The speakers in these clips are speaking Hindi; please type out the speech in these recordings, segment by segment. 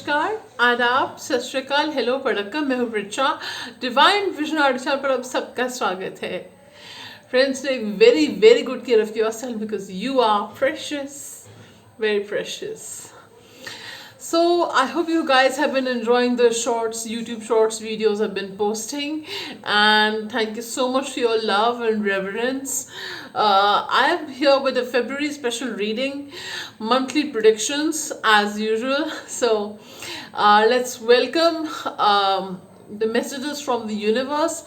नमस्कार, आदाब, सत श्री अकाल, हेलो, वड़क्कम। मैं हूँ Richa. Divine vision art channel पर आप सबका स्वागत है। Friends, take very very good care of yourself because you are precious, very precious. So I hope you guys have been enjoying the shorts, YouTube shorts videos I've been posting, and thank you so much for your love and reverence. I am here with a February special reading, monthly predictions as usual. So let's welcome the messages from the universe.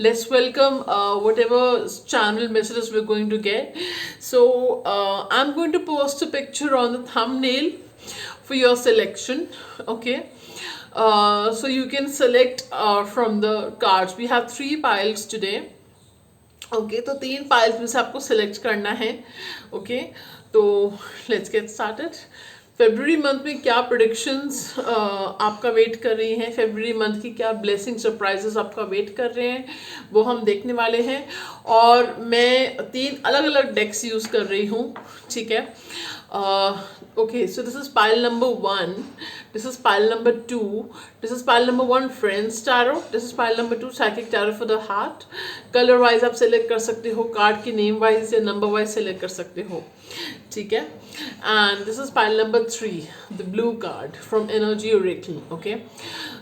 Let's welcome whatever channel messages we're going to get. So I'm going to post a picture on the thumbnail for your selection. Okay, so you can select from the cards. We have 3 piles today. Okay, तो 3 piles में से आपको select करना है. Okay, तो let's get started. February month में क्या प्रोडिक्शंस आपका वेट कर रही हैं, फेब्रुवरी मंथ की क्या ब्लेसिंग सरप्राइजेस आपका वेट कर रहे हैं, वो हम देखने वाले हैं. और मैं 3 अलग अलग डेक्स यूज़ कर रही हूँ. ठीक है. Okay, so this is pile number 1, this is pile number 2, this is pile number 1 Friends Tarot, this is pile number 2 Psychic Tarot for the Heart. Colour wise आप सेलेक्ट कर सकते हो, कार्ड के नेम वाइज या नंबर वाइज सेलेक्ट कर सकते हो. ठीक है. And this is pile number 3, the blue card from Energy Oracle. Okay,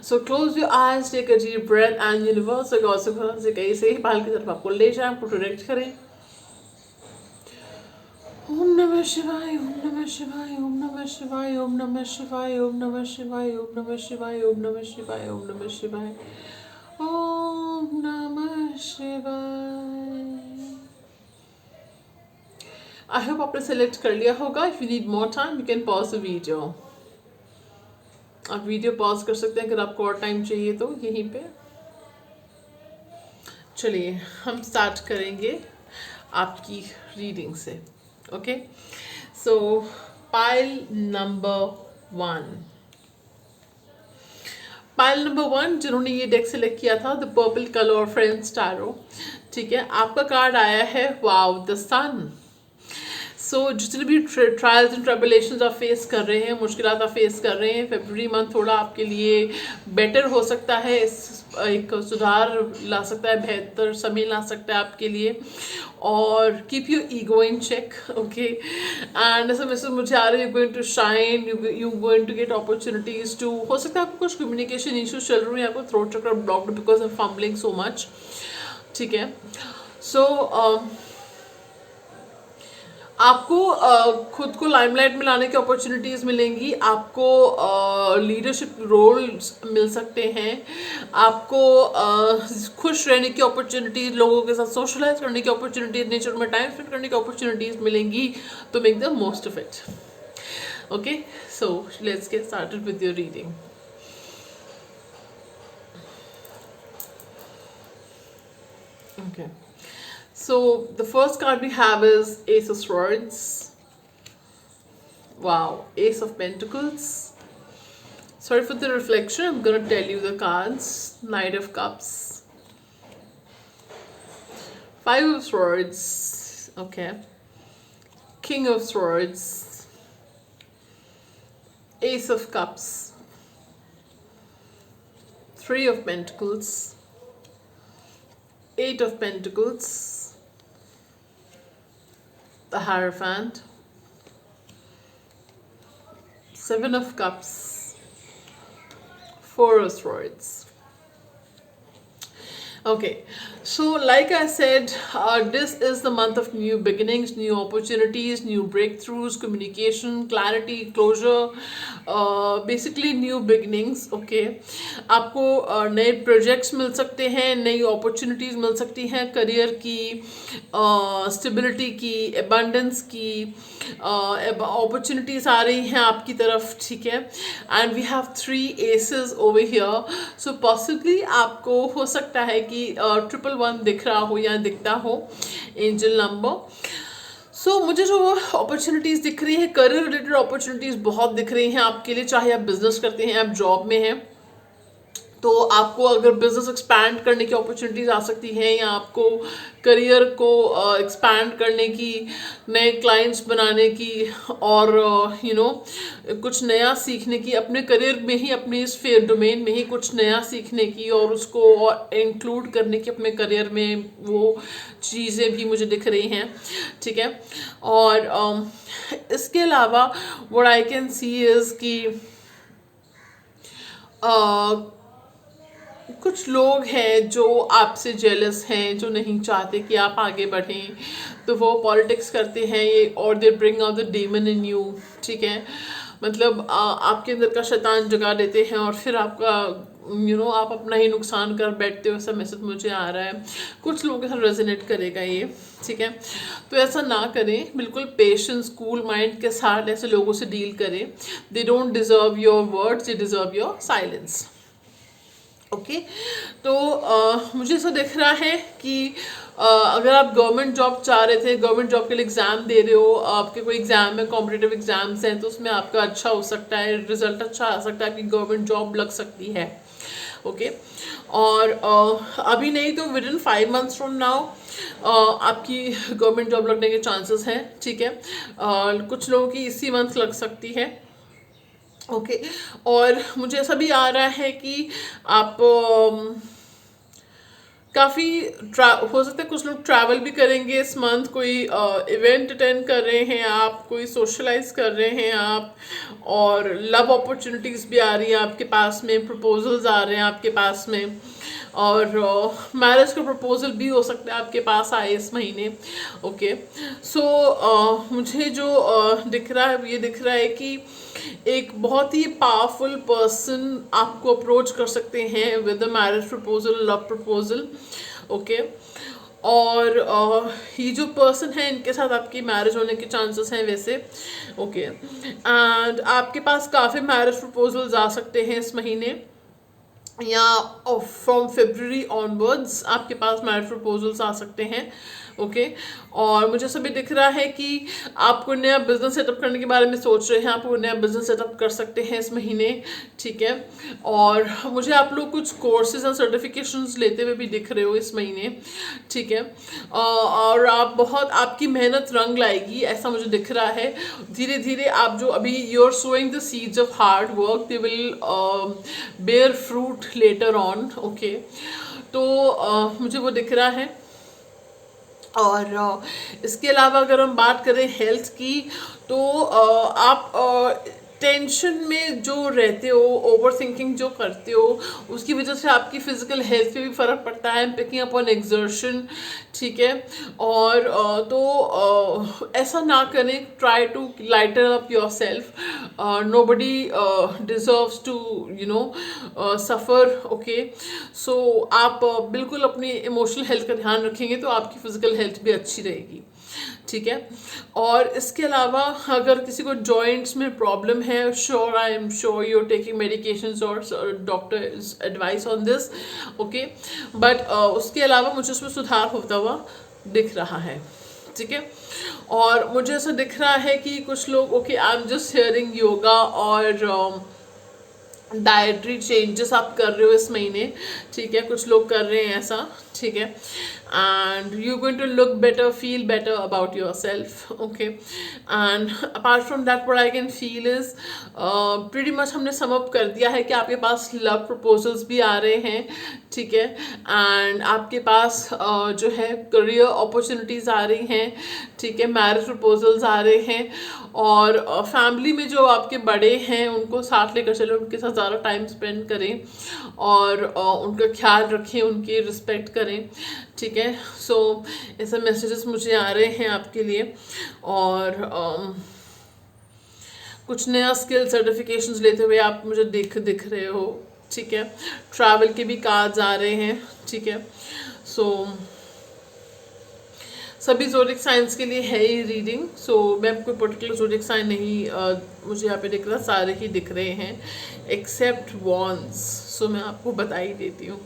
so close your eyes, take a deep breath, and universe से कहीं से ही pile की तरफ आपको ले जाए, आपको डायरेक्ट करें. ओम नमः शिवाय, ओम नमः शिवाय, ओम नमः शिवाय, ओम नमः शिवाय, ओम नमः शिवाय, ओम नमः शिवाय, ओम नमः शिवाय, ओम नमः शिवाय, ओम नमः शिवाय. आई होप आपने सेलेक्ट कर लिया होगा. If you need more time you can pause the video. आप वीडियो पॉज कर सकते हैं अगर आपको और टाइम चाहिए तो यहीं पे. चलिए हम स्टार्ट करेंगे आपकी रीडिंग से. Okay, so pile number 1. Pile number 1 जिन्होंने ये डेक सेलेक्ट किया था, the purple colour friends tarot. ठीक है. आपका कार्ड आया है वाव द सन. सो जितने भी ट्रायल्स एंड ट्रबुलेशंस आप फेस कर रहे हैं, मुश्किलात आप फेस कर रहे हैं, फेब्रुवरी मंथ थोड़ा आपके लिए बेटर हो सकता है, एक सुधार ला सकता है, बेहतर समय ला सकता है आपके लिए. और keep your ego in check. Okay, and ऐसा मैसेज मुझे आ रहा है, you going to shine, you going to get opportunities to. हो सकता है आपको कुछ कम्युनिकेशन इशूज चल रहे हैं, आपको थ्रोट चक्र blocked because of fumbling so much. ठीक है. सो आपको खुद को लाइमलाइट में लाने की अपॉर्चुनिटीज़ मिलेंगी. आपको लीडरशिप रोल्स मिल सकते हैं. आपको खुश रहने की अपॉर्चुनिटीज़, लोगों के साथ सोशलाइज करने की अपॉर्चुनिटीज़, नेचर में टाइम स्पेंड करने की अपॉर्चुनिटीज़ मिलेंगी. तो make the most of it. Okay, so let's get started with your reading. Okay, so the first card we have is Ace of Swords. Wow, Ace of Pentacles. Sorry for the reflection, I'm gonna tell you the cards. Knight of Cups, 5 of Swords. Okay, King of Swords, Ace of Cups, 3 of Pentacles, 8 of Pentacles, the Hierophant, 7 of Cups, 4 of Swords. Okay, so like I said, this is the month of new beginnings, new opportunities, new breakthroughs, communication, clarity, closure, basically new beginnings. Okay, आपको नए प्रोजेक्ट्स मिल सकते हैं, नई अपॉर्चुनिटीज़ मिल सकती हैं, करियर की, स्टेबिलिटी की, एबंडेंस की अपॉर्चुनिटीज़ आ रही हैं आपकी तरफ. ठीक है. And we have 3 aces over here. So possibly आपको हो सकता है कि 111 दिख रहा हो या दिखता हो एंजल नंबर. सो मुझे जो अपॉर्चुनिटीज़ दिख रही है, करियर रिलेटेड अपॉर्चुनिटीज़ बहुत दिख रही हैं आपके लिए, चाहे आप बिजनेस करते हैं, आप जॉब में हैं. तो आपको अगर बिजनेस एक्सपैंड करने की अपॉर्चुनिटीज आ सकती हैं, या आपको करियर को एक्सपैंड करने की, नए क्लाइंट्स बनाने की, और कुछ नया सीखने की, अपने करियर में ही, अपने इस फील्ड डोमेन में ही कुछ नया सीखने की और उसको और इंक्लूड करने की अपने करियर में, वो चीज़ें भी मुझे दिख रही हैं। ठीक है। और इसके अलावा what I can C is कि कुछ लोग हैं जो आपसे जेलस हैं, जो नहीं चाहते कि आप आगे बढ़ें, तो वो पॉलिटिक्स करते हैं ये, और they bring out the demon in you. ठीक है। मतलब आपके अंदर का शैतान जगा देते हैं और फिर आपका आप अपना ही नुकसान कर बैठते हो, ऐसा मैसेज मुझे आ रहा है। कुछ लोगों के साथ रेजोनेट करेगा ये। ठीक है। तो ऐसा ना करें, बिल्कुल पेशेंस कूल माइंड के साथ ऐसे लोगों से डील करें। They don't deserve your words, they deserve your silence. Okay. तो मुझे ऐसा दिख रहा है कि अगर आप गवर्नमेंट जॉब चाह रहे थे, गवर्नमेंट जॉब के लिए एग्ज़ाम दे रहे हो, आपके कोई एग्ज़ाम है, कॉम्पिटिटिव एग्ज़ाम्स हैं, तो उसमें आपका अच्छा हो सकता है, रिजल्ट अच्छा आ सकता है, आपकी गवर्नमेंट जॉब लग सकती है। ओके। और अभी नहीं तो with in 5 months from now आपकी गवर्नमेंट जॉब लगने के चांसेस हैं। ठीक है। कुछ लोगों की इसी मंथ लग सकती है। ओके। और मुझे ऐसा भी आ रहा है कि आप काफ़ी हो सकता है कुछ लोग ट्रैवल भी करेंगे इस मंथ, कोई इवेंट अटेंड कर रहे हैं आप, कोई सोशलाइज कर रहे हैं आप, और लव अपॉर्चुनिटीज़ भी आ रही हैं आपके पास में, प्रपोजल्स आ रहे हैं आपके पास में, और मैरिज का प्रपोजल भी हो सकता है आपके पास आए इस महीने। ओके। सो मुझे जो दिख रहा है, ये दिख रहा है कि एक बहुत ही पावरफुल पर्सन आपको अप्रोच कर सकते हैं with a marriage proposal, love proposal. Okay. और ये जो पर्सन है, इनके साथ आपकी मैरिज होने के चांसेस हैं वैसे। ओके। एंड आपके पास काफ़ी मैरिज प्रपोजल्स आ सकते हैं इस महीने, या फ्रॉम February ऑनवर्ड्स आपके पास मैरिज प्रपोजल्स आ सकते हैं। ओके। और मुझे सभी दिख रहा है कि आप कोई नया बिजनेस सेटअप करने के बारे में सोच रहे हैं, आप कोई नया बिजनेस सेटअप कर सकते हैं इस महीने। ठीक है। और मुझे आप लोग कुछ कोर्सेज और सर्टिफिकेशंस लेते हुए भी दिख रहे हो इस महीने। ठीक है। और आप बहुत, आपकी मेहनत रंग लाएगी, ऐसा मुझे दिख रहा है। धीरे धीरे आप जो अभी you are sowing the seeds of hard work, they will bear fruit later on. Okay. तो मुझे वो दिख रहा है। और इसके अलावा अगर हम बात करें हेल्थ की, तो आप टेंशन में जो रहते हो, ओवर थिंकिंग जो करते हो, उसकी वजह से आपकी फिजिकल हेल्थ पे भी फ़र्क पड़ता है, पिकिंग अप ऑन एक्सर्शन। ठीक है। और तो ऐसा ना करें, try to lighten up yourself. Nobody deserves to suffer. Okay. So आप बिल्कुल अपनी इमोशनल हेल्थ का ध्यान रखेंगे तो आपकी फिजिकल हेल्थ भी अच्छी रहेगी। ठीक है। और इसके अलावा अगर किसी को जॉइंट्स में प्रॉब्लम है, sure I am sure you are taking medications और doctor's advice on this. Okay. But उसके अलावा मुझे उसमें सुधार होता हुआ दिख रहा है। ठीक है। और मुझे ऐसा दिख रहा है कि कुछ लोग, okay, I am just hearing yoga और डाइटरी चेंजेस आप कर रहे हो इस महीने। ठीक है। कुछ लोग कर रहे हैं ऐसा। ठीक है। And you going to look better, feel better about yourself. Okay. And apart from that what I can feel is pretty much हमने सम अप कर दिया है कि आपके पास लव प्रपोजल्स भी आ रहे हैं। ठीक है। एंड आपके पास जो है करियर अपॉर्चुनिटीज़ आ रही हैं। ठीक है। मैरिज प्रपोजल्स आ रहे हैं, और फैमिली में जो आपके बड़े हैं उनको साथ लेकर चलो, उनके साथ ज़्यादा टाइम स्पेंड करें और उनका ख्याल रखें, उनकी रिस्पेक्ट करें। ठीक है। सो ऐसे मैसेजेस मुझे आ रहे हैं आपके लिए। और कुछ नया स्किल सर्टिफिकेशंस लेते हुए आप मुझे दिख रहे हो। ठीक है। ट्रैवल के भी कार्ड्स आ रहे हैं। ठीक है। सो सभी ज़ोडिक साइंस के लिए है ही रीडिंग। सो मैं कोई पर्टिकुलर ज़ोडिक साइन नहीं मुझे यहाँ पे दिख रहा, सारे ही दिख रहे हैं एक्सेप्ट वॉन्स। सो मैं आपको बता ही देती हूँ।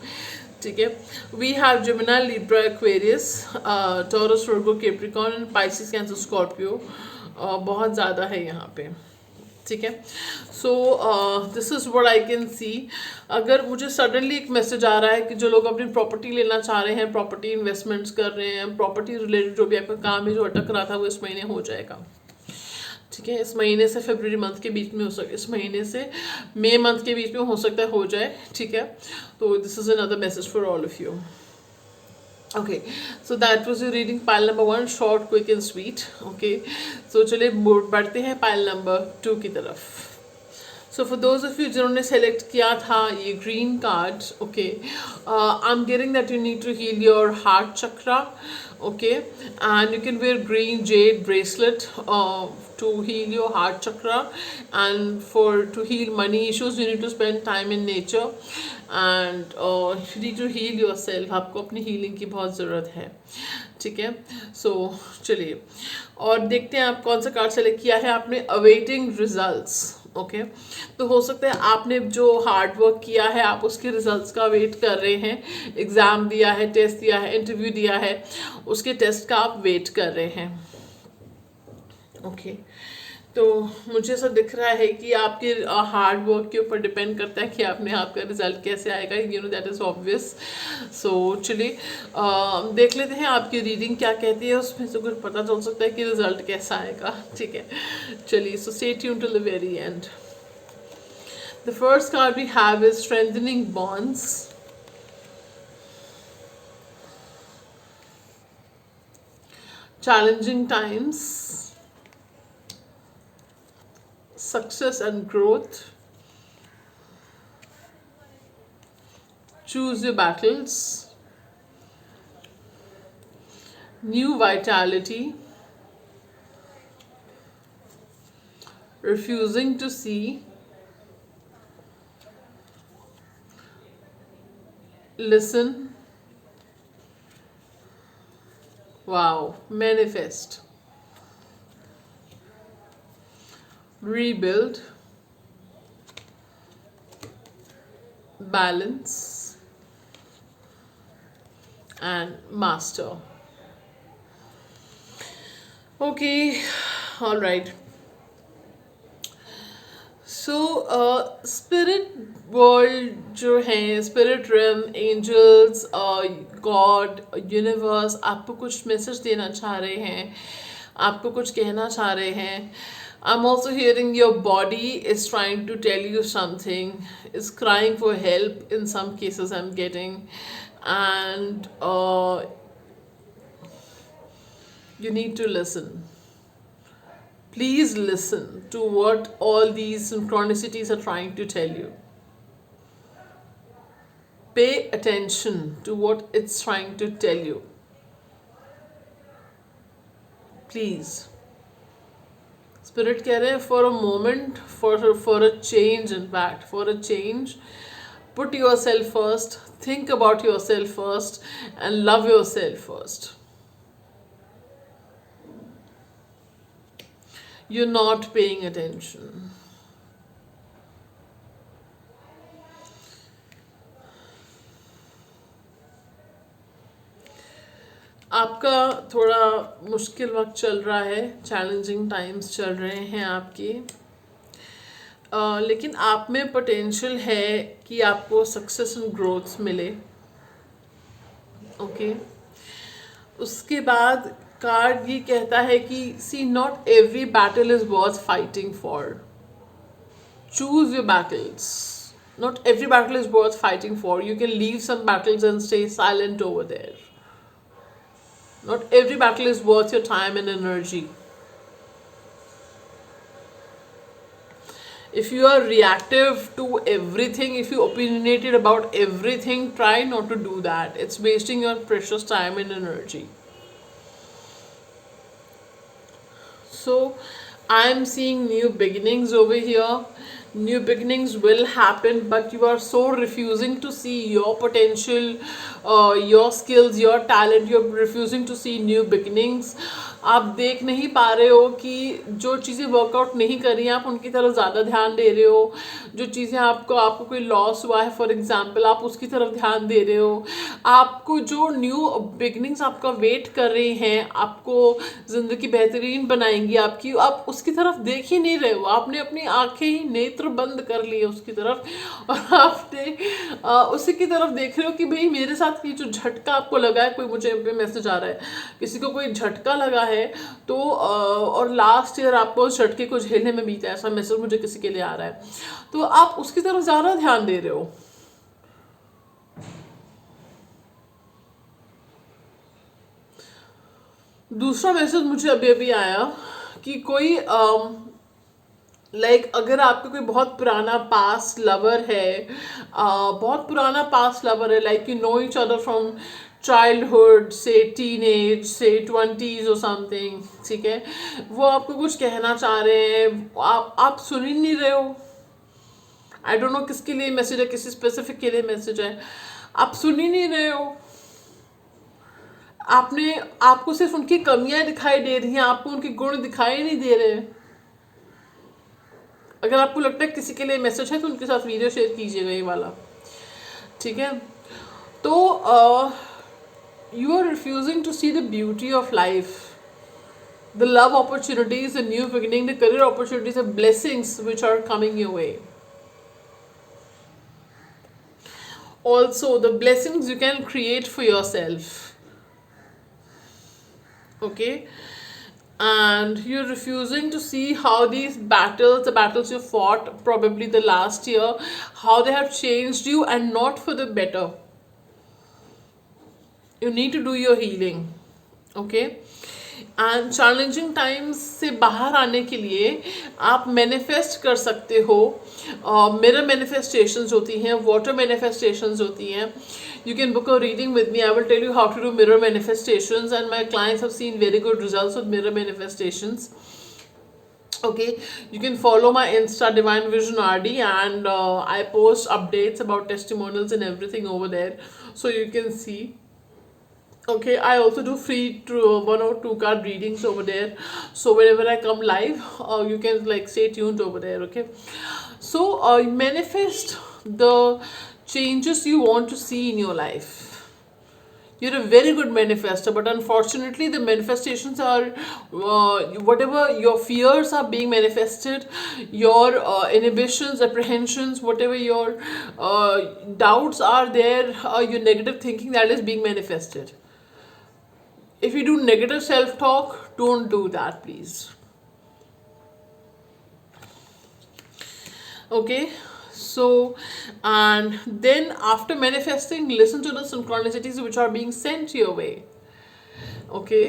ठीक है। We have Gemini, Libra, Aquarius, Taurus, Virgo, Capricorn, Pisces, Cancer, Scorpio. बहुत ज़्यादा है यहाँ पे। ठीक है। So this is what I can see. अगर मुझे सडनली एक मैसेज आ रहा है कि जो लोग अपनी प्रॉपर्टी लेना चाह रहे हैं, प्रॉपर्टी इन्वेस्टमेंट्स कर रहे हैं, प्रॉपर्टी रिलेटेड जो भी आपका काम है जो अटक रहा था वो इस महीने हो जाएगा। ठीक है, इस महीने से फरवरी मंथ के बीच में हो सकता है, इस महीने से मई मंथ के बीच में हो सकता है हो जाए। ठीक है, तो this is another message for all of you. Okay, so that was your reading pile number 1, short quick and sweet. Okay, so चलिए बढ़ते हैं पाइल नंबर 2 की तरफ। So for those of you जिन्होंने सेलेक्ट किया था ये green card, okay, I am getting that you need to heal your heart chakra, okay, and you can wear green jade bracelet to heal your heart chakra, and for to heal money issues you need to spend time in nature, and you need to heal yourself। आपको अपनी healing की बहुत ज़रूरत है। ठीक है, सो चलिए और देखते हैं आप कौन सा कार्ड सेलेक्ट किया है आपने। अवेटिंग रिजल्ट्स, ओके, तो हो सकता है आपने जो हार्ड वर्क किया है आप उसके रिजल्ट्स का वेट कर रहे हैं। एग्ज़ाम दिया है, टेस्ट दिया है, इंटरव्यू दिया है, उसके टेस्ट का आप वेट कर रहे हैं। ओके, तो मुझे ऐसा दिख रहा है कि आपके हार्ड वर्क के ऊपर डिपेंड करता है कि आपने आपका रिजल्ट कैसे आएगा, you know that is obvious. So चलिए देख लेते हैं आपकी रीडिंग क्या कहती है, उसमें से कुछ पता चल सकता है कि रिजल्ट कैसा आएगा। ठीक है, चलिए, so stay tuned till the very end. The first card we have is strengthening bonds, challenging times, success and growth, choose your battles, new vitality, refusing to see, listen, wow, manifest, rebuild, balance, and master। Okay, all right। So spirit world जो है, spirit realm, angels, God, universe आपको कुछ मैसेज देना चाह रहे हैं, आपको कुछ कहना चाह रहे हैं। I am also hearing your body is trying to tell you something, is crying for help in some cases I am getting, and you need to listen. Please listen to what all these synchronicities are trying to tell you. Pay attention to what it's trying to tell you. Please. Spirit कह रहे हैं for a moment, for a change, in fact, for a change, put yourself first, think about yourself first, and love yourself first. You're not paying attention. आपका थोड़ा मुश्किल वक्त चल रहा है, चैलेंजिंग टाइम्स चल रहे हैं आपके, लेकिन आप में पोटेंशियल है कि आपको सक्सेस एंड ग्रोथ मिले। ओके, उसके बाद कार्ड ये कहता है कि see not every battle is worth fighting for, choose your battles, not every battle is worth fighting for, you can leave some battles and stay silent over there, not every battle is worth your time and energy. If you are reactive to everything, if you opinionated about everything, try not to do that. It's wasting your precious time and energy. So I am seeing new beginnings over here. New beginnings will happen, but you are so refusing to see your potential, your skills, your talent. You're refusing to see new beginnings. आप देख नहीं पा रहे हो कि जो चीज़ें वर्कआउट नहीं कर रही हैं आप उनकी तरफ ज़्यादा ध्यान दे रहे हो, जो चीज़ें आपको आपको कोई लॉस हुआ है फॉर एग्जांपल आप उसकी तरफ ध्यान दे रहे हो, आपको जो न्यू बिगनिंग्स आपका वेट कर रहे हैं, आपको ज़िंदगी बेहतरीन बनाएंगी आपकी, आप उसकी तरफ देख ही नहीं रहे हो, आपने अपनी आंखें ही नेत्र बंद कर लिए उसकी तरफ और आपने उसी की तरफ देख रहे हो कि भाई मेरे साथ ये जो झटका आपको लगा है, कोई मुझे मैसेज आ रहा है किसी को कोई झटका लगा है तो और लास्ट ईयर आपको उस झटके को झेलने में बीता है, ऐसा मैसेज मुझे किसी के लिए आ रहा है, तो आप उसकी तरफ ज़्यादा ध्यान दे रहे हो। दूसरा मैसेज मुझे अभी अभी आया कि कोई अगर आपका कोई बहुत पुराना पास्ट लवर है, बहुत पुराना पास्ट लवर है, like you know each other from childhood से टीनेज से 20s और समथिंग, ठीक है, वो आपको कुछ कहना चाह रहे हैं, आप सुन ही नहीं रहे हो। आई डोंट नो किसके लिए मैसेज है, किसी स्पेसिफिक के लिए मैसेज है, आप सुन ही नहीं रहे हो। आपको सिर्फ उनकी कमियां दिखाई दे रही हैं, आपको उनके गुण दिखाई नहीं दे रहे। अगर आपको लगता है किसी के लिए मैसेज है तो उनके साथ वीडियो शेयर कीजिएगा ये वाला, ठीक है। तो you are refusing to see the beauty of life, the love opportunities, the new beginning, the career opportunities, the blessings which are coming your way. Also the blessings you can create for yourself, okay, and you're refusing to see how these battles, the battles you fought probably the last year, how they have changed you and not for the better. You need to do your healing, okay, and challenging times से बाहर आने के लिए आप मैनिफेस्ट कर सकते हो, मिरर मैनिफेस्टेशंस होती हैं, वाटर मैनिफेस्टेशंस होती हैं। You can book a reading with me. I will tell you how to do mirror manifestations, and my clients have seen very good results with mirror manifestations. Okay, you can follow my Insta Divine Vision RD, and I post updates about testimonials and everything over there, so you can see. Okay, I also do free 1 or 2 card readings over there, so whenever I come live you can stay tuned over there, okay. So manifest the changes you want to see in your life. You're a very good manifester, but unfortunately the manifestations are whatever your fears are being manifested, your inhibitions, apprehensions, whatever your doubts are there, your negative thinking, that is being manifested. If you do negative self-talk, don't do that, please. Okay, so and then after manifesting, listen to the synchronicities which are being sent your way. Okay,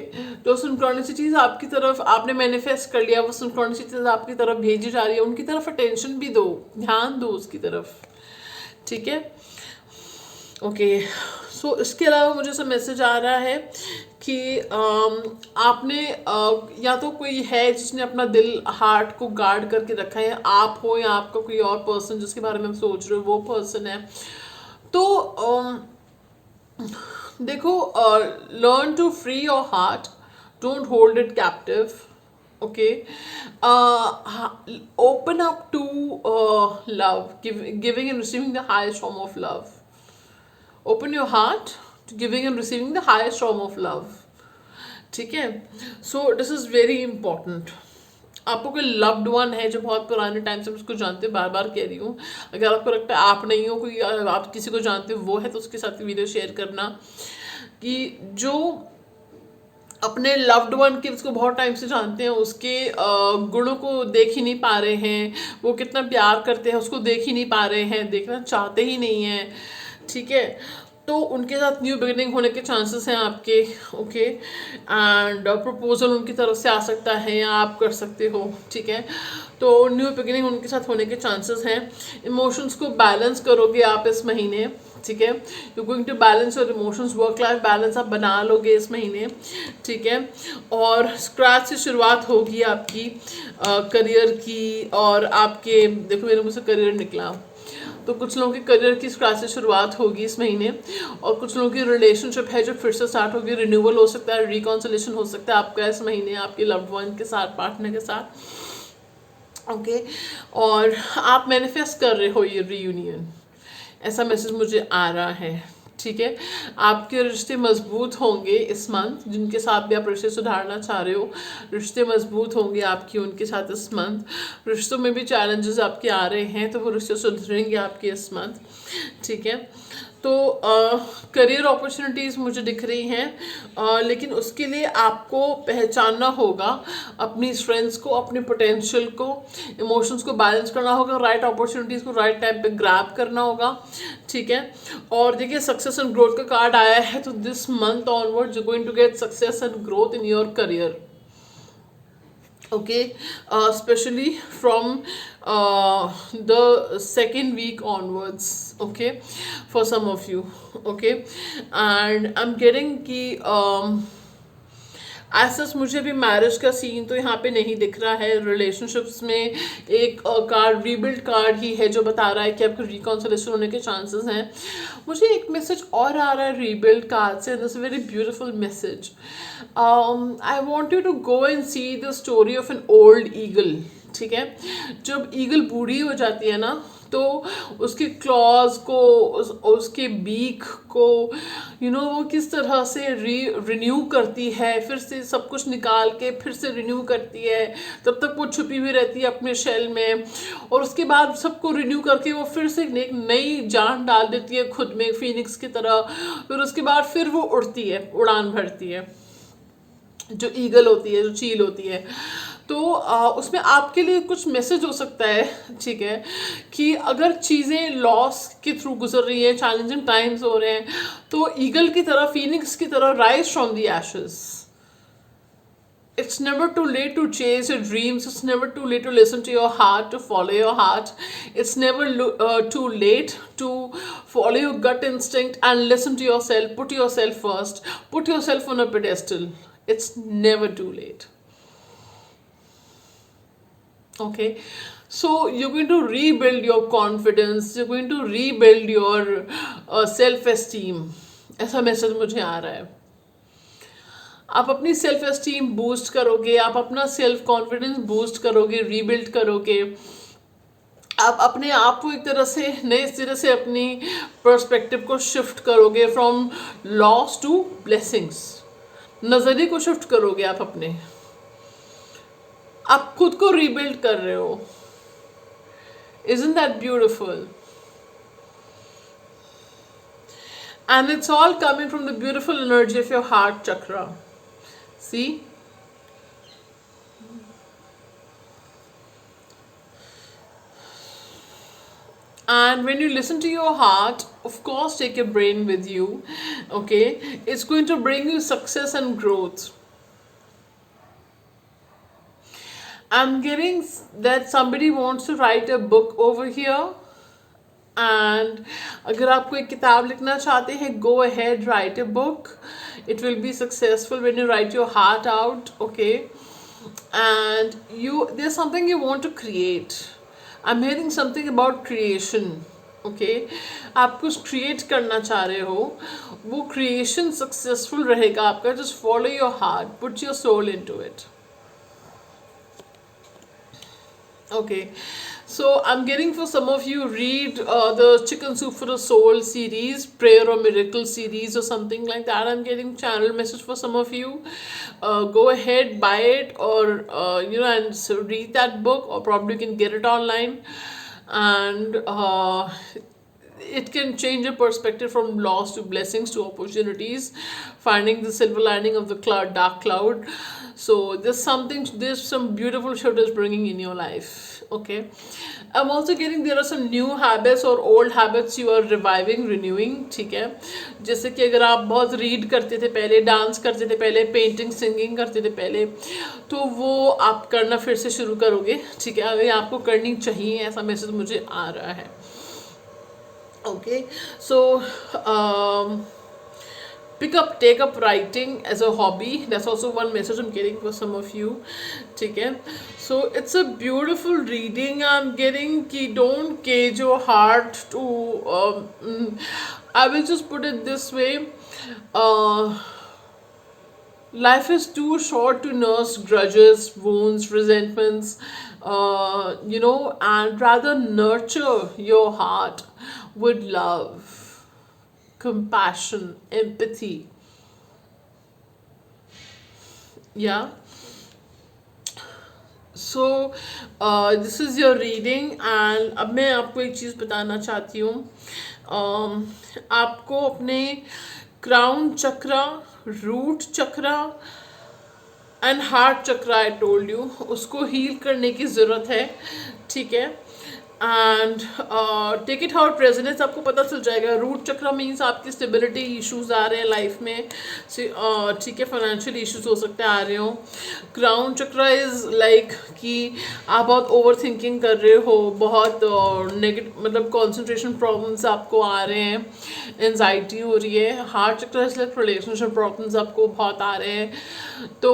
तो सिंक्रोनिसिटीज आपकी तरफ आपने मैनिफेस्ट कर लिया, वो सिंक्रोनिसिटीज आपकी तरफ भेजी जा रही है, उनकी तरफ अटेंशन भी दो, ध्यान दो उसकी तरफ, ठीक है। ओके, सो इसके अलावा मुझे सब मैसेज आ रहा है कि आपने या तो कोई है जिसने अपना दिल हार्ट को गार्ड करके रखा है, आप हो या आपका कोई और पर्सन जिसके बारे में आप सोच रहे हो वो पर्सन है। तो देखो, learn to free your heart, don't hold it captive, okay, open up to love, giving and receiving the highest form of love. Open your heart to giving and receiving the highest form of love, ठीक है। So this is very important. आपको कोई लव्ड वन है जो बहुत पुराने टाइम से उसको जानते हो, बार बार कह रही हूँ, अगर आपको लगता है आप नहीं हो, कोई आप किसी को जानते हो वो है, तो उसके साथ वीडियो शेयर करना कि जो अपने लव्ड वन के उसको बहुत टाइम से जानते हैं, उसके गुणों को देख ही नहीं पा रहे हैं, वो कितना प्यार करते हैं उसको देख ही नहीं पा रहे हैं, देखना चाहते ही नहीं हैं, ठीक है। तो उनके साथ न्यू बिगिनिंग होने के चांसेस हैं आपके, ओके, एंड प्रपोजल उनकी तरफ से आ सकता है या आप कर सकते हो, ठीक है। तो न्यू बिगिनिंग उनके साथ होने के चांसेस हैं। इमोशंस को बैलेंस करोगे आप इस महीने, ठीक है, you going to balance your emotions, work life balance आप बना लोगे इस महीने, ठीक है। और स्क्रैच से शुरुआत होगी आपकी करियर की, और आपके देखो मेरे मुझसे करियर निकला, तो कुछ लोगों के करियर की क्लास से शुरुआत होगी इस महीने, और कुछ लोगों की रिलेशनशिप है जो फिर से स्टार्ट होगी, रिन्यूअल हो सकता है, रिकॉन्सिलेशन हो सकता है आपका इस महीने आपके लव्ड वन के साथ, पार्टनर के साथ। ओके, और आप मैनिफेस्ट कर रहे हो ये रीयूनियन, ऐसा मैसेज मुझे आ रहा है। ठीक है, आपके रिश्ते मजबूत होंगे इस मंथ, जिनके साथ भी आप रिश्ते सुधारना चाह रहे हो, रिश्ते मजबूत होंगे आपकी उनके साथ इस मंथ। रिश्तों में भी चैलेंजेस आपके आ रहे हैं तो वो रिश्ते सुधरेंगे आपके इस मंथ। ठीक है, तो करियर अपॉर्चुनिटीज़ मुझे दिख रही हैं, लेकिन उसके लिए आपको पहचानना होगा अपनी स्ट्रेंथ्स को, अपने पोटेंशियल को, इमोशंस को बैलेंस करना होगा, राइट अपॉर्चुनिटीज़ को राइट टाइम पे ग्रैब करना होगा। ठीक है, और देखिए सक्सेस एंड ग्रोथ का कार्ड आया है, तो this month onwards you going to get success and growth in your career. Okay, especially from the second week onwards, okay, for some of you, okay, and I'm getting कि ऐसा मुझे भी मैरिज का सीन तो यहाँ पे नहीं दिख रहा है। रिलेशनशिप्स में एक कार्ड रीबिल्ड कार्ड ही है जो बता रहा है कि आपके रिकॉन्सिलेशन होने के चांसेस हैं। मुझे एक मैसेज और आ रहा है रीबिल्ड कार्ड से, this very beautiful message. I want you to go and see the story of an old eagle. ठीक है, जब ईगल बूढ़ी हो जाती है ना तो उसके क्लॉज को, उसके बीक को वो किस तरह से रिन्यू करती है, फिर से सब कुछ निकाल के फिर से रिन्यू करती है। तब तक वो छुपी हुई रहती है अपने शेल में, और उसके बाद सबको रिन्यू करके वो फिर से एक नई जान डाल देती है खुद में, फीनिक्स की तरह। फिर उसके बाद फिर वो उड़ती है, उड़ान भरती है, जो ईगल होती है, जो चील होती है। तो उसमें आपके लिए कुछ मैसेज हो सकता है। ठीक है, कि अगर चीज़ें लॉस के थ्रू गुजर रही हैं, चैलेंजिंग टाइम्स हो रहे हैं, तो ईगल की तरह, फीनिक्स की तरह rise from the ashes. It's never too late to chase your dreams. It's never too late to listen to your heart, to follow your heart. It's never too late to follow your gut instinct and listen to yourself. Put yourself first. Put yourself on a pedestal. It's never too late. Okay, so you're going to rebuild your confidence, you're going to rebuild your self-esteem. ऐसा मैसेज मुझे आ रहा है। आप अपनी सेल्फ एस्टीम बूस्ट करोगे, आप अपना सेल्फ कॉन्फिडेंस बूस्ट करोगे, रीबिल्ड करोगे, आप अपने आप को एक तरह से नए सिरे से अपनी पर्सपेक्टिव को शिफ्ट करोगे, फ्रॉम लॉस टू ब्लेसिंग्स। नज़रिए को शिफ्ट करोगे आप अपने, आप खुद को रीबिल्ड कर रहे हो। Isn't that beautiful? And it's all coming from the beautiful energy of your heart chakra. See? And when you listen to your heart, of course take your brain with you, okay? It's going to bring you success and growth. I'm getting that somebody wants to write a book over here, and अगर आप कोई किताब लिखना चाहते हैं, go ahead, write a book. It will be successful when you write your heart out, okay? And there's something you want to create. I'm hearing something about creation, okay? आप कुछ create करना चाह रहे हो, वो creation successful रहेगा आपका. Just follow your heart, put your soul into it. Okay, so I'm getting for some of you, read the Chicken Soup for the Soul series, Prayer or Miracle series or something like that. I'm getting channel message for some of you. Go ahead, buy it, or and so read that book, or probably you can get it online, and it can change your perspective from loss to blessings to opportunities, finding the silver lining of the dark cloud. So there's some beautiful shit is bringing in your life, okay? I'm also getting there are some new habits or old habits you are reviving, renewing, ठीक है? जैसे कि अगर आप बहुत रीड करते थे पहले, डांस करते थे पहले, पेंटिंग सिंगिंग करते थे पहले, तो वो आप करना फिर से शुरू करोगे, ठीक है? अगर आपको करनी चाहिए, ऐसा मैसेज मुझे आ रहा है, okay? So take up writing as a hobby. That's also one message I'm getting for some of you. Okay, so it's a beautiful reading I'm getting. Ki don't cage your heart to. I will just put it this way. Uh, Life is too short to nurse grudges, wounds, resentments, and rather nurture your heart with love, compassion, empathy. Yeah. So this is your reading and अब मैं आपको एक चीज़ बताना चाहती हूँ. आपको अपने crown chakra, root chakra and heart chakra, I told you, उसको हील करने की ज़रूरत है. ठीक है. And take it how presence, आपको पता चल जाएगा. रूट चक्र मीन्स आपकी स्टेबिलिटी इश्यूज आ रहे हैं लाइफ में. ठीक है, फाइनेंशियल इश्यूज हो सकते हैं आ रहे हो. क्राउन चक्र इज लाइक कि आप बहुत ओवर थिंकिंग कर रहे हो, बहुत नेगेटिव मतलब कंसंट्रेशन प्रॉब्लम्स आपको आ रहे हैं, एनजाइटी हो रही है. हार्ट चक्र इज लाइक रिलेशनशिप प्रॉब्लम्स आपको बहुत आ रहे हैं. तो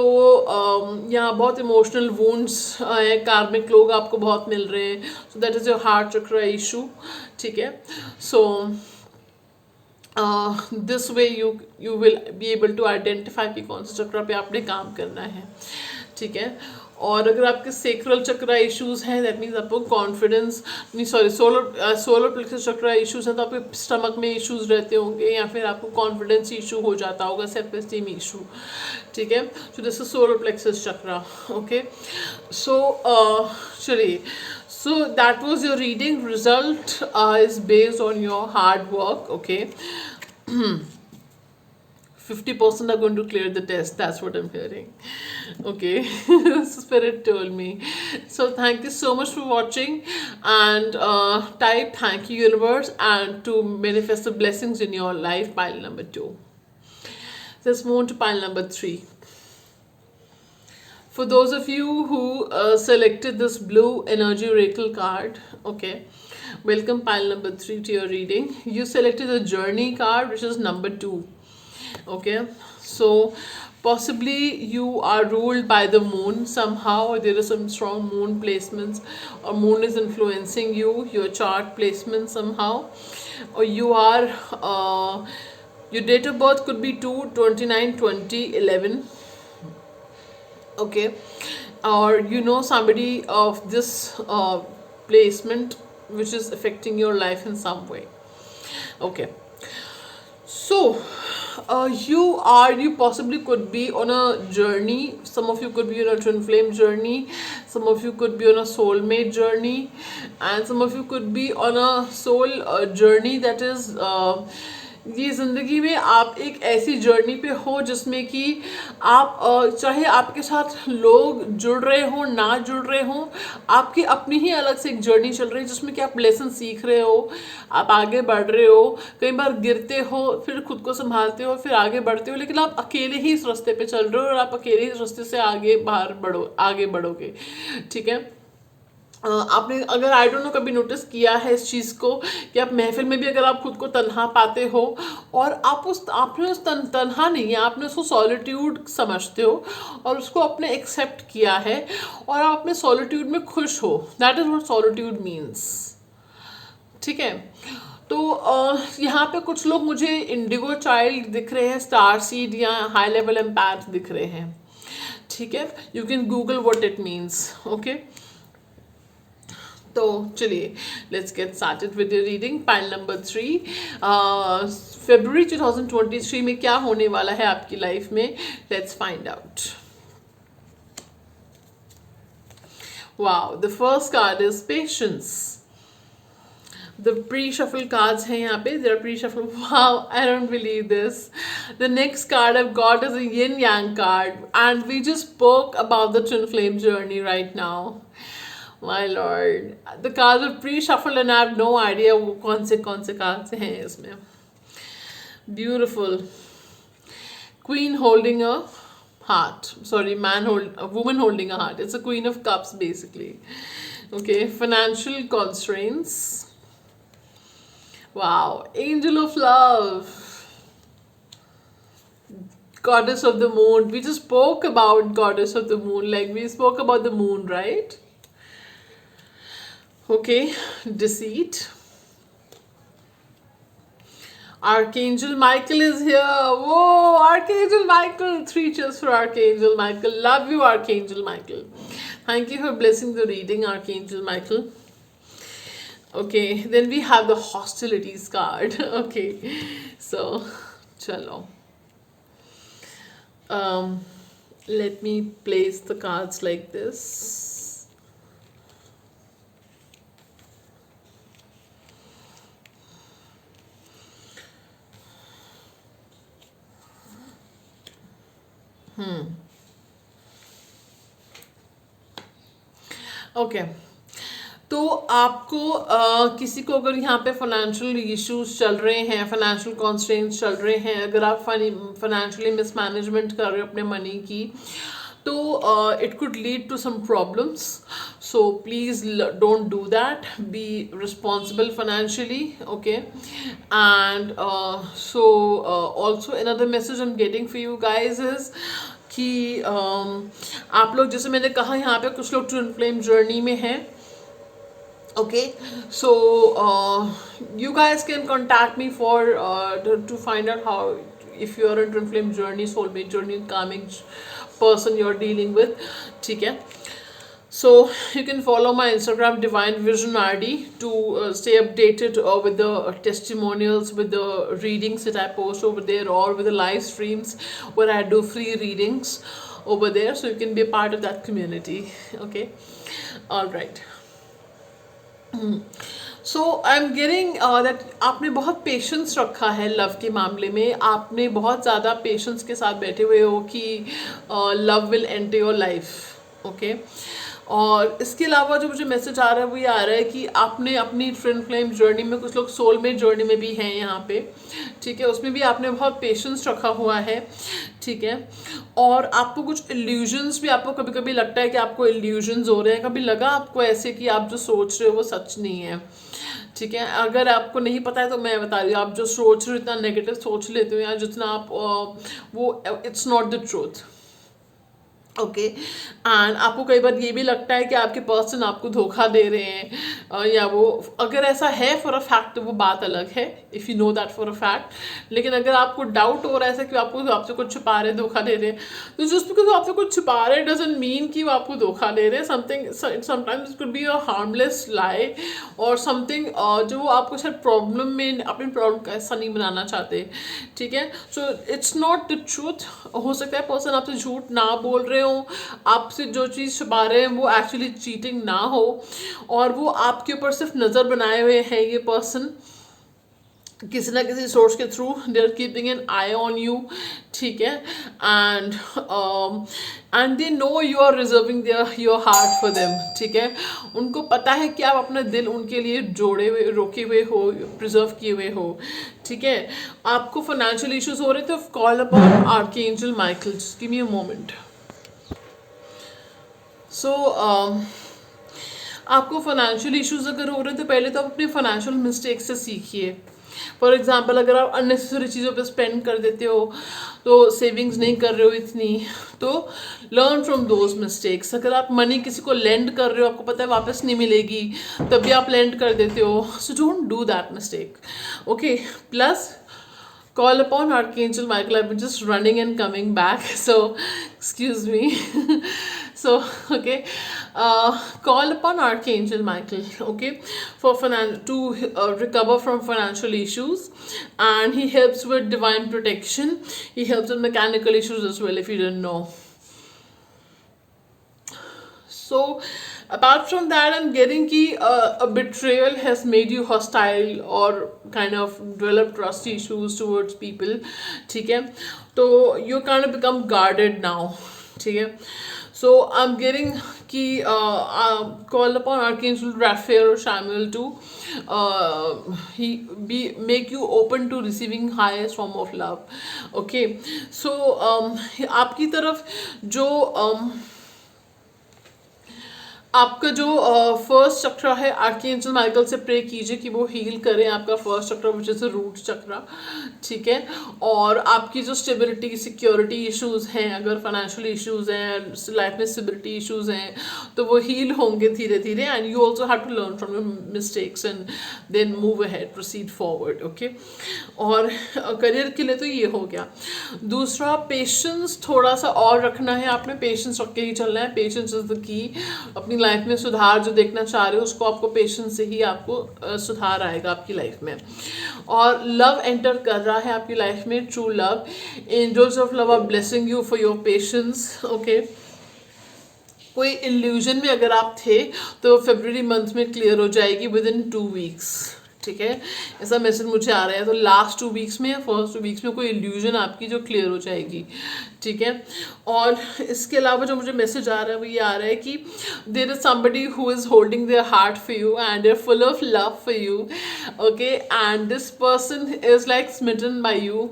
यहाँ बहुत इमोशनल वुंड्स है, कार्मिक लोग आपको बहुत मिल रहे हैं. So that is your heart chakra issue. ठीक है. So this way you will be able to identify कि कौन से चक्र पे आपने काम करना है. ठीक है. और अगर आपके सेक्रल चक्र इश्यूज हैं, दैट मीन्स आपको कॉन्फिडेंस नहीं, सॉरी, सोलर प्लेक्सस चक्र इश्यूज हैं तो आपके स्टमक में इश्यूज रहते होंगे, या फिर आपको कॉन्फिडेंस इशू हो जाता होगा, सेल्फ एस्टीम इशू. ठीक है. So this is solar plexus चक्र. ओके. सो चलिए, so that was your reading. Result is based on your hard work. Okay. 50% are going to clear the test. That's what I'm hearing. Okay. Spirit told me. So thank you so much for watching, and type thank you universe and to manifest the blessings in your life, pile number 2. Let's move on to pile number 3. For those of you who selected this blue energy oracle card, okay, welcome pile number 3 to your reading. You selected the journey card, which is number 2. Okay, so possibly you are ruled by the moon somehow, or there are some strong moon placements, or moon is influencing you, your chart placement somehow, or you are your date of birth could be 2/29/2011. Okay. Or you know somebody of this placement which is affecting your life in some way. Okay. So you possibly could be on a journey. Some of you could be on a twin flame journey, some of you could be on a soulmate journey, and some of you could be on a soul journey that is ये ज़िंदगी में आप एक ऐसी जर्नी पे हो जिसमें कि आप चाहे आपके साथ लोग जुड़ रहे हो ना जुड़ रहे हो, आपकी अपनी ही अलग से एक जर्नी चल रही है जिसमें कि आप लेसन सीख रहे हो, आप आगे बढ़ रहे हो, कई बार गिरते हो, फिर खुद को संभालते हो, फिर आगे बढ़ते हो, लेकिन आप अकेले ही इस रास्ते पे चल रहे हो और आप अकेले ही इस रास्ते से आगे बढ़ोगे. ठीक है. आपने अगर आई डोंट नो कभी नोटिस किया है इस चीज़ को कि आप महफिल में भी अगर आप खुद को तन्हा पाते हो और आपने उस तन्हा नहीं है, आपने उसको सॉलिट्यूड समझते हो और उसको आपने एक्सेप्ट किया है और आप अपने सॉलिट्यूड में खुश हो. That is what solitude means. ठीक है. तो यहाँ पे कुछ लोग मुझे इंडिगो चाइल्ड दिख रहे हैं, स्टार सीड या हाई लेवल एम्पैथ दिख रहे हैं. ठीक है. You can Google what it means. Okay. तो चलिए, let's get started with your reading. Pile number 3. फरवरी 2023 में क्या होने वाला है आपकी लाइफ में, let's find out. Wow, the first card is patience. The pre-shuffle cards हैं यहाँ पे. They're pre-shuffle. Wow, I don't believe this. The next card I've got is a yin yang card, and we just spoke about the twin flame journey right now. My lord, the cards are pre-shuffled and I have no idea कौन से cards हैं इसमें. Beautiful. Queen holding a heart. Sorry, a woman holding a heart. It's a Queen of Cups basically. Okay, financial constraints. Wow, Angel of Love. goddess of the moon. We just spoke about goddess of the moon, like we spoke about the moon, right? Okay, deceit. Archangel Michael is here. Whoa, Archangel Michael. 3 cheers for Archangel Michael. Love you, Archangel Michael. Thank you for blessing the reading, Archangel Michael. Okay, then we have the hostilities card. Okay, so, chalo. Um, Let me place the cards like this. Okay, तो आपको किसी को अगर यहाँ पे फाइनेंशियल इश्यूज चल रहे हैं, फाइनेंशियल कॉन्स्ट्रेंट्स चल रहे हैं, अगर आप फाइनेंशियली मिसमैनेजमेंट कर रहे हो अपने मनी की, तो it could lead to some problems. So please don't do that. Be responsible financially, okay? And also another message I'm getting for you guys is कि आप लोग, जैसे मैंने कहा, यहाँ पे कुछ लोग ट्विन फ्लेम जर्नी में हैं. Okay, so you guys can contact me for to find out how, if you are in twin flame journey, soulmate journey, calming person you're dealing with. ठीक है, so you can follow my Instagram Divine Vision RD to stay updated with the testimonials, with the readings that I post over there, or with the live streams where I do free readings over there, so you can be a part of that community. Okay, all right. So I am getting that आपने बहुत पेशेंस रखा है लव के मामले में. आपने बहुत ज़्यादा पेशेंस के साथ बैठे हुए हो कि love will enter your life. Okay, और इसके अलावा जो मुझे मैसेज आ रहा है वो ये आ रहा है कि आपने अपनी ट्विन फ्लेम जर्नी में, कुछ लोग सोलमेट जर्नी में भी हैं यहाँ पे, ठीक है, उसमें भी आपने बहुत पेशेंस रखा हुआ है. ठीक है, और आपको कुछ इल्यूजन्स भी, आपको कभी कभी लगता है कि आपको इल्यूजन्स हो रहे हैं, कभी लगा आपको ऐसे कि आप जो सोच रहे हो वो सच नहीं है. ठीक है, अगर आपको नहीं पता है तो मैं बता रही हूँ, आप जो सोच रहे हो, इतना नेगेटिव सोच लेते हो या जितना आप वो it's not the truth. Okay, and आपको कई बार ये भी लगता है कि आपके पर्सन आपको धोखा दे रहे हैं, या वो, अगर ऐसा है फॉर अ फैक्ट तो वो बात अलग है, if you know that for a fact. लेकिन अगर आपको डाउट हो रहा है ऐसा कि आपसे कुछ छुपा रहे, धोखा दे रहे हैं, तो जस्ट बिकॉज वो आपसे कुछ छुपा रहे डजंट मीन कि वो आपको धोखा दे रहे हैं. Sometimes it could be a harmless lie और समथिंग जो वो आपको शायद प्रॉब्लम में, अपनी प्रॉब्लम का ऐसा नहीं बनाना चाहते. ठीक है, so it's not the truth. हो सकता है पर्सन आपसे झूठ ना बोल रहे हो, आपसे जो चीज़ छुपा रहे हैं वो एक्चुअली चीटिंग ना हो, और वो आपके ऊपर सिर्फ नज़र बनाए हुए हैं ये पर्सन किसी ना किसी सोर्स के थ्रू. They are keeping an eye on you. ठीक है, and they know you are reserving your heart for them. ठीक है, उनको पता है कि आप अपना दिल उनके लिए जोड़े हुए, रोके हुए हो, प्रिजर्व किए हुए हो. ठीक है, आपको फाइनेंशियल इश्यूज हो रहे तो call upon archangel Michael. Just give me a moment. So आपको फाइनेंशियल इश्यूज अगर हो रहे हैं तो पहले तो आप अपने फाइनेंशियल मिस्टेक से सीखिए. फॉर एग्जांपल, अगर आप अननेसेसरी चीज़ों पे स्पेंड कर देते हो, तो सेविंग्स नहीं कर रहे हो इतनी, तो लर्न फ्रॉम दोज मिस्टेक्स. अगर आप मनी किसी को लेंड कर रहे हो, आपको पता है वापस नहीं मिलेगी, तब भी आप लेंड कर देते हो, so don't do that mistake. Okay, plus call upon Archangel Michael. I've been just running and coming back, so excuse me. So okay, call upon Archangel Michael, okay, for to recover from financial issues, and he helps with divine protection. He helps with mechanical issues as well, if you didn't know. So apart from that, I'm getting कि a betrayal has made you hostile or kind of develop trust issues towards people. ठीक है, तो you kind of become guarded now. ठीक है, so I'm getting कि call upon Archangel Raphael or Samuel to make you open to receiving highest form of love. Okay, so आपकी तरफ जो आपका जो फर्स्ट चक्र है, आर्कएंजल माइकल से प्रे कीजिए कि वो हील करें आपका फर्स्ट चक्र, विच इज रूट चक्र, ठीक है। और आपकी जो स्टेबिलिटी सिक्योरिटी इश्यूज हैं, अगर फाइनेंशियल इश्यूज हैं, लाइफ में स्टेबिलिटी इश्यूज हैं, तो वो हील होंगे धीरे धीरे। And you also have to learn from your mistakes and then move ahead, proceed forward, okay. और करियर के लिए तो ये हो गया। दूसरा, पेशेंस थोड़ा सा और रखना है, आपने पेशेंस रख के ही चलना है। Patience is the key. अपनी लाइफ में सुधार जो देखना चाह रहे हो उसको आपको पेशेंस से ही आपको सुधार आएगा आपकी लाइफ में। और लव एंटर कर रहा है आपकी लाइफ में, true love. Angels of love are blessing you for your patience, okay. कोई इल्यूजन में अगर आप थे तो फरवरी मंथ में क्लियर हो जाएगी विद इन 2 वीक्स, ठीक है। ऐसा मैसेज मुझे आ रहा है। तो लास्ट 2 वीक्स में या फर्स्ट 2 वीक्स में कोई इल्यूजन आपकी जो क्लियर हो जाएगी, ठीक है। और इसके अलावा जो मुझे मैसेज आ रहा है वो ये आ रहा है कि there is somebody who is holding their heart for you and they're full of love for you, okay. And this person is like smitten by you,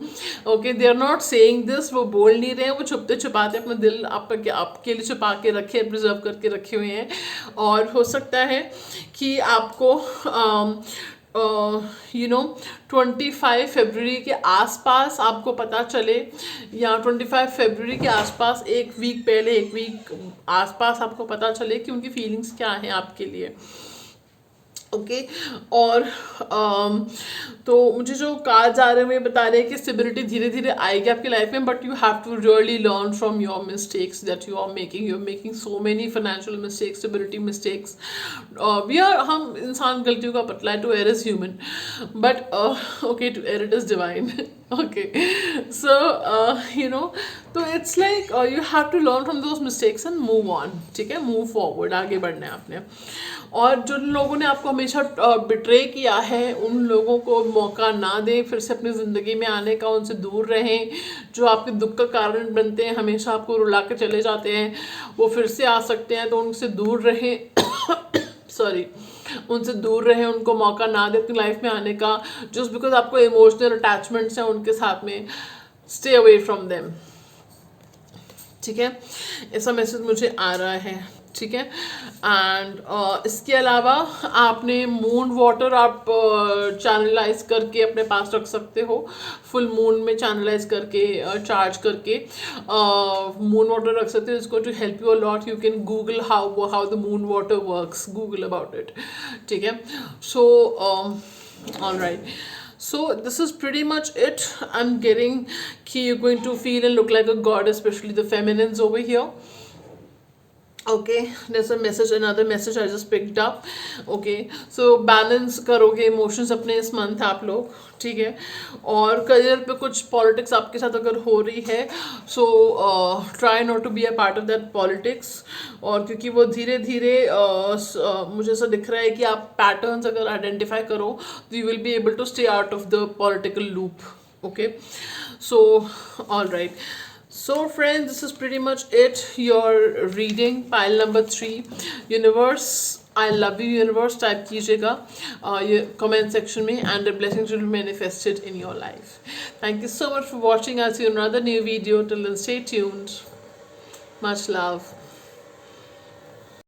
okay. They are not saying this, वो बोल नहीं रहे हैं, वो छुपते छुपाते अपना दिल आपके लिए छुपा के रखे, प्रिजर्व करके रखे हुए हैं। और हो सकता है कि आपको 25 फरवरी के आसपास आपको पता चले, या 25 फरवरी के आसपास, 1 वीक पहले, 1 वीक आसपास आपको पता चले कि उनकी फीलिंग्स क्या हैं आपके लिए, ओके। और तो मुझे जो कार्ड्स आ रहे हैं वो बता रहे हैं कि स्टेबिलिटी धीरे धीरे आएगी आपकी लाइफ में, but you have to really learn from your mistakes that you are making so many financial mistakes, stability mistakes. हम इंसान गलतियों का पतला है, to err is human but okay, to err it is divine, okay. So तो it's like you have to learn from those mistakes and move on, ठीक है। मूव फॉरवर्ड, आगे बढ़ना है आपने। और जिन लोगों ने आपको हमेशा बिट्रे किया है उन लोगों को मौका ना दें फिर से अपनी ज़िंदगी में आने का, उनसे दूर रहें। जो आपके दुख का कारण बनते हैं, हमेशा आपको रुला के चले जाते हैं, वो फिर से आ सकते हैं, तो उनसे दूर रहें सॉरी, उनसे दूर रहें, उनको मौका ना दें अपनी लाइफ में आने का, जस्ट बिकॉज आपको इमोशनल अटैचमेंट्स हैं उनके साथ में। स्टे अवे फ्रॉम देम, ठीक है। ऐसा मैसेज मुझे आ रहा है, ठीक है। एंड इसके अलावा आपने मून वाटर आप चैनलाइज करके अपने पास रख सकते हो, फुल मून में चैनलाइज करके चार्ज करके मून वाटर रख सकते हो। इसको to help you a lot, you can Google how the moon water works, Google about it, ठीक है। So all right, so this is pretty much it. I'm getting कि you're going to feel and look like a god, especially the feminines over here. Okay, there's a message, another message I just picked up. Okay, so balance करोगे इमोशंस अपने इस मंथ आप लोग, ठीक है। और करियर पे कुछ पॉलिटिक्स आपके साथ अगर हो रही है, so try not to be a part of that politics. और क्योंकि वो धीरे धीरे मुझे ऐसा दिख रहा है कि आप पैटर्न्स अगर आइडेंटिफाई करो तो you will be able to stay out of the political loop, okay. So all right, so friends, this is pretty much it, your reading pile number 3. Universe, I love you universe type कीजिएगा ये comment section में, and the blessings will be manifested in your life. Thank you so much for watching. I'll see you in another new video. Till then, stay tuned. Much love.